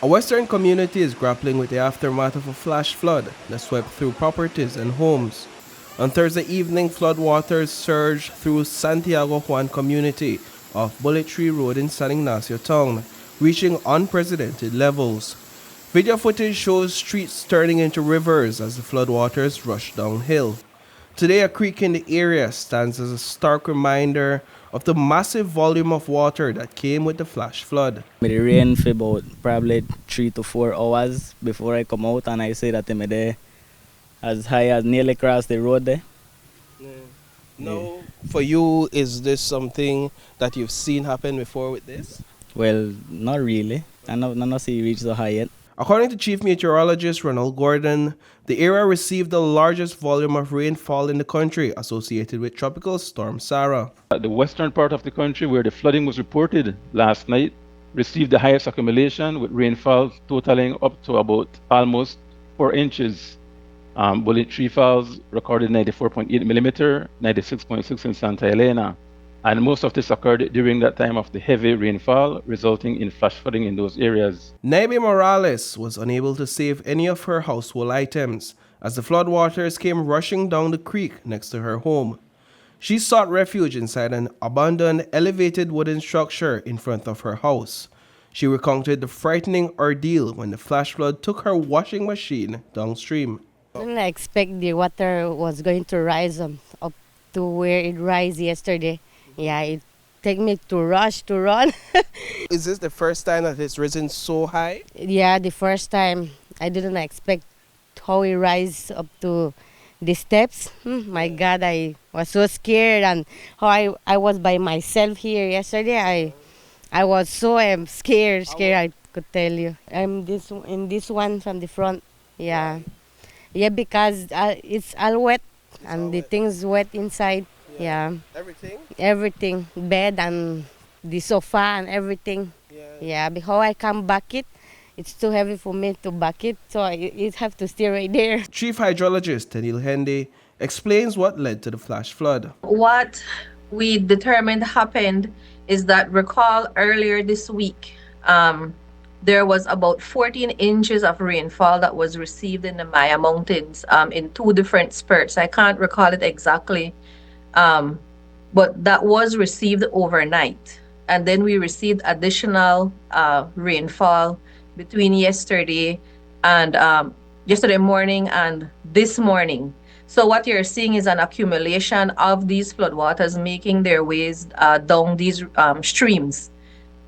A western community is grappling with the aftermath of a flash flood that swept through properties and homes. On Thursday evening, floodwaters surged through Santiago Juan community off Bullet Tree Road in San Ignacio Town, reaching unprecedented levels. Video footage shows streets turning into rivers as the floodwaters rush downhill. Today, a creek in the area stands as a stark reminder of the massive volume of water that came with the flash flood. It rained for about probably 3 to 4 hours before I come out, and I say that I'm there as high as nearly across the road there. Now, for you, is this something that you've seen happen before with this? Well, not really. I not see it reach so high yet. According to Chief Meteorologist Ronald Gordon, the area received the largest volume of rainfall in the country associated with Tropical Storm Sara. The western part of the country, where the flooding was reported last night, received the highest accumulation, with rainfall totaling up to about almost 4 inches. Bullet Tree Falls recorded 94.8 millimeter, 96.6 in Santa Elena. And most of this occurred during that time of the heavy rainfall, resulting in flash flooding in those areas. Naibe Morales was unable to save any of her household items as the floodwaters came rushing down the creek next to her home. She sought refuge inside an abandoned elevated wooden structure in front of her house. She recounted the frightening ordeal when the flash flood took her washing machine downstream. I didn't expect the water was going to rise up to where it rise yesterday. Yeah, it take me to rush to run. Is this the first time that it's risen so high? Yeah, the first time. I didn't expect how it rise up to the steps. My God, I was so scared, and how I was by myself here yesterday. I was so scared, I could tell you. I'm in this one from the front. Yeah. Yeah, because it's all wet and the things wet inside. Yeah. Everything? Everything. Bed and the sofa and everything. Yeah, before I come back it's too heavy for me to back it, so it have to stay right there. Chief Hydrologist Tenil Hende explains what led to the flash flood. What we determined happened is that, recall earlier this week, there was about 14 inches of rainfall that was received in the Maya Mountains in 2 different spurts. I can't recall it exactly, but that was received overnight. And then we received additional rainfall between yesterday morning and this morning. So what you're seeing is an accumulation of these floodwaters making their ways down these streams.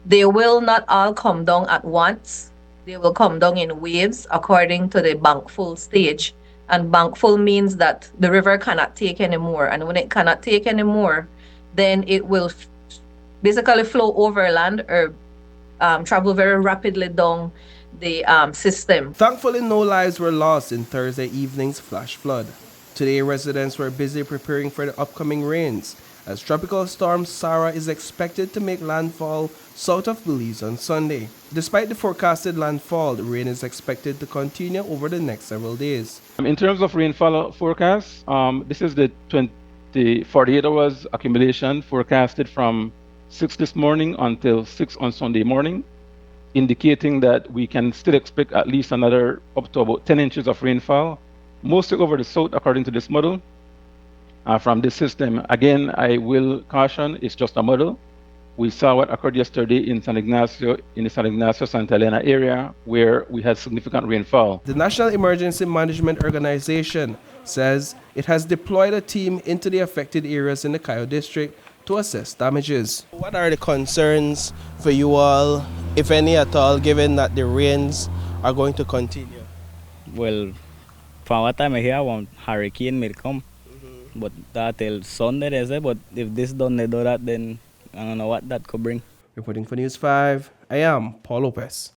They will not all come down at once. They will come down in waves according to the bank full stage. And bank full means that the river cannot take anymore. And when it cannot take anymore, then it will basically flow overland or travel very rapidly down the system. Thankfully, no lives were lost in Thursday evening's flash flood. Today, residents were busy preparing for the upcoming rains, as Tropical Storm Sara is expected to make landfall south of Belize on Sunday. Despite the forecasted landfall, the rain is expected to continue over the next several days. In terms of rainfall forecast, this is the 48 hours accumulation forecasted from 6 this morning until 6 on Sunday morning, indicating that we can still expect at least another up to about 10 inches of rainfall, mostly over the south according to this model. From this system, again, I will caution, it's just a model. We saw what occurred yesterday in the San Ignacio Santa Elena area, where we had significant rainfall. The National Emergency Management Organization says it has deployed a team into the affected areas in the Cayo district to assess damages. What are the concerns for you all, if any at all, given that the rains are going to continue? Well, from what time I hear, I want hurricane may come. But that till Sunday, they say. But if this done, they do that, then I don't know what that could bring. Reporting for News 5, I am Paul Lopez.